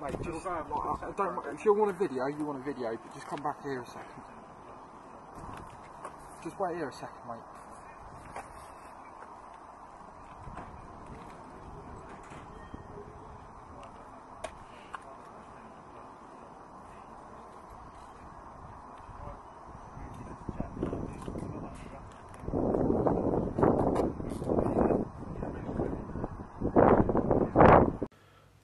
Mate, just, don't, if you want a video, you want a video, but just come back here a second. Just wait here a second, mate.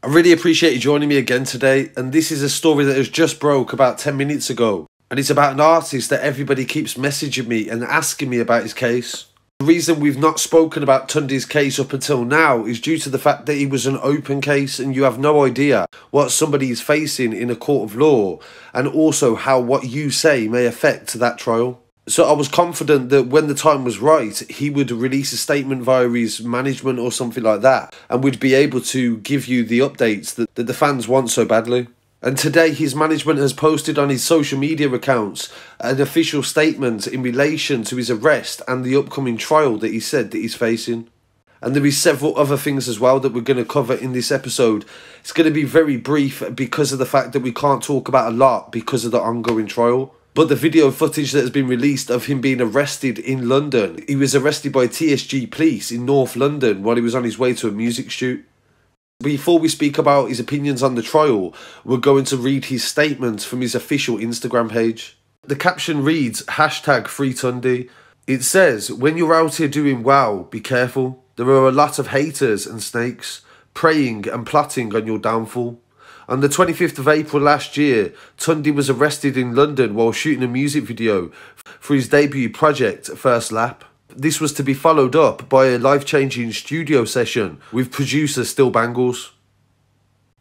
I really appreciate you joining me again today, and this is a story that has just broke about 10 minutes ago, and it's about an artist that everybody keeps messaging me and asking me about his case. The reason we've not spoken about Tunde's case up until now is due to the fact that he was an open case and you have no idea what somebody is facing in a court of law, and also how what you say may affect that trial. So I was confident that when the time was right, he would release a statement via his management or something like that, and would be able to give you the updates that the fans want so badly. And today his management has posted on his social media accounts an official statement in relation to his arrest and the upcoming trial that he said that he's facing. And there is several other things as well that we're going to cover in this episode. It's going to be very brief because of the fact that we can't talk about a lot because of the ongoing trial. But the video footage that has been released of him being arrested in London, he was arrested by TSG police in North London while he was on his way to a music shoot. Before we speak about his opinions on the trial, we're going to read his statement from his official Instagram page. The caption reads, #FreeTunde. It says, when you're out here doing wow, be careful. There are a lot of haters and snakes praying and plotting on your downfall. On the 25th of April last year, Tunde was arrested in London while shooting a music video for his debut project, First Lap. This was to be followed up by a life-changing studio session with producer Still Bangles.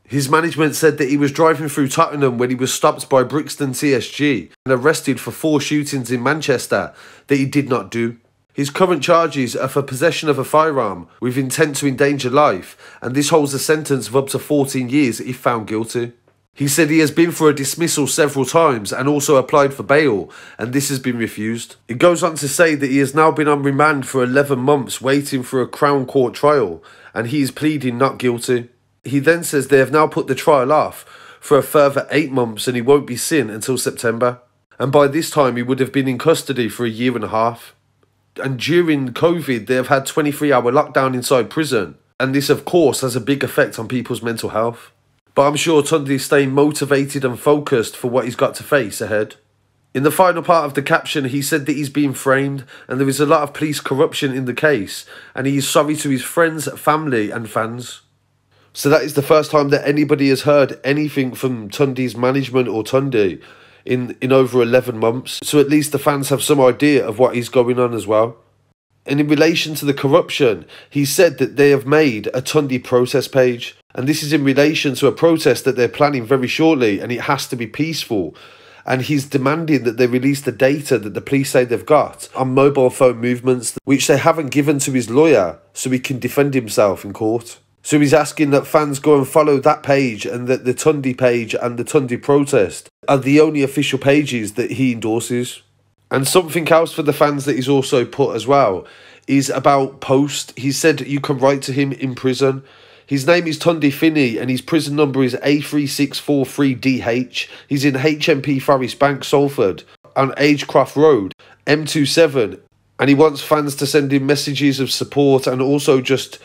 His management said that he was driving through Tottenham when he was stopped by Brixton TSG and arrested for 4 shootings in Manchester that he did not do. His current charges are for possession of a firearm with intent to endanger life, and this holds a sentence of up to 14 years if found guilty. He said he has been for a dismissal several times and also applied for bail, and this has been refused. It goes on to say that he has now been on remand for 11 months waiting for a Crown Court trial, and he is pleading not guilty. He then says they have now put the trial off for a further 8 months and he won't be seen until September. And by this time he would have been in custody for a year and a half. And during COVID, they have had 23-hour lockdown inside prison. And this, of course, has a big effect on people's mental health. But I'm sure Tunde is staying motivated and focused for what he's got to face ahead. In the final part of the caption, he said that he's being framed and there is a lot of police corruption in the case. And he is sorry to his friends, family and fans. So that is the first time that anybody has heard anything from Tunde's management or Tunde in over 11 months, so at least the fans have some idea of what is going on as well. And in relation to the corruption, he said that they have made a Tunde protest page, and this is in relation to a protest that they're planning very shortly, and it has to be peaceful. And he's demanding that they release the data that the police say they've got on mobile phone movements, which they haven't given to his lawyer, so he can defend himself in court. So he's asking that fans go and follow that page, and that the Tunde page and the Tunde protest are the only official pages that he endorses. And something else for the fans that he's also put as well is about post. He said you can write to him in prison. His name is Tunde Finney and his prison number is A3643DH. He's in HMP Forest Bank, Salford, on Agecroft Road, M27. And he wants fans to send him messages of support and also just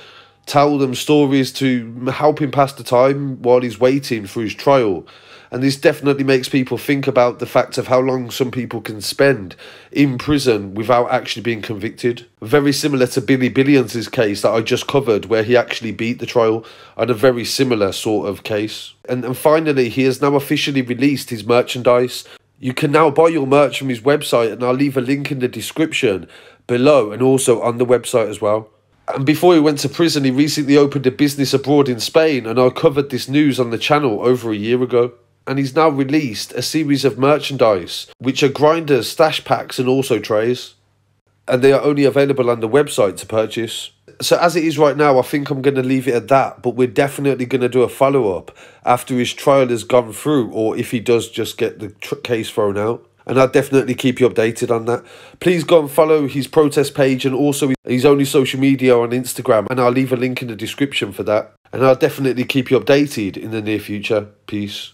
tell them stories to help him pass the time while he's waiting for his trial. And this definitely makes people think about the fact of how long some people can spend in prison without actually being convicted. Very similar to Billy Billions' case that I just covered, where he actually beat the trial on a very similar sort of case. And finally, he has now officially released his merchandise. You can now buy your merch from his website, and I'll leave a link in the description below and also on the website as well. And before he went to prison, he recently opened a business abroad in Spain, and I covered this news on the channel over a year ago. And he's now released a series of merchandise, which are grinders, stash packs and also trays. And they are only available on the website to purchase. So as it is right now, I think I'm going to leave it at that, but we're definitely going to do a follow-up after his trial has gone through, or if he does just get the case thrown out. And I'll definitely keep you updated on that. Please go and follow his protest page and also his only social media on Instagram. And I'll leave a link in the description for that. and I'll definitely keep you updated in the near future. Peace.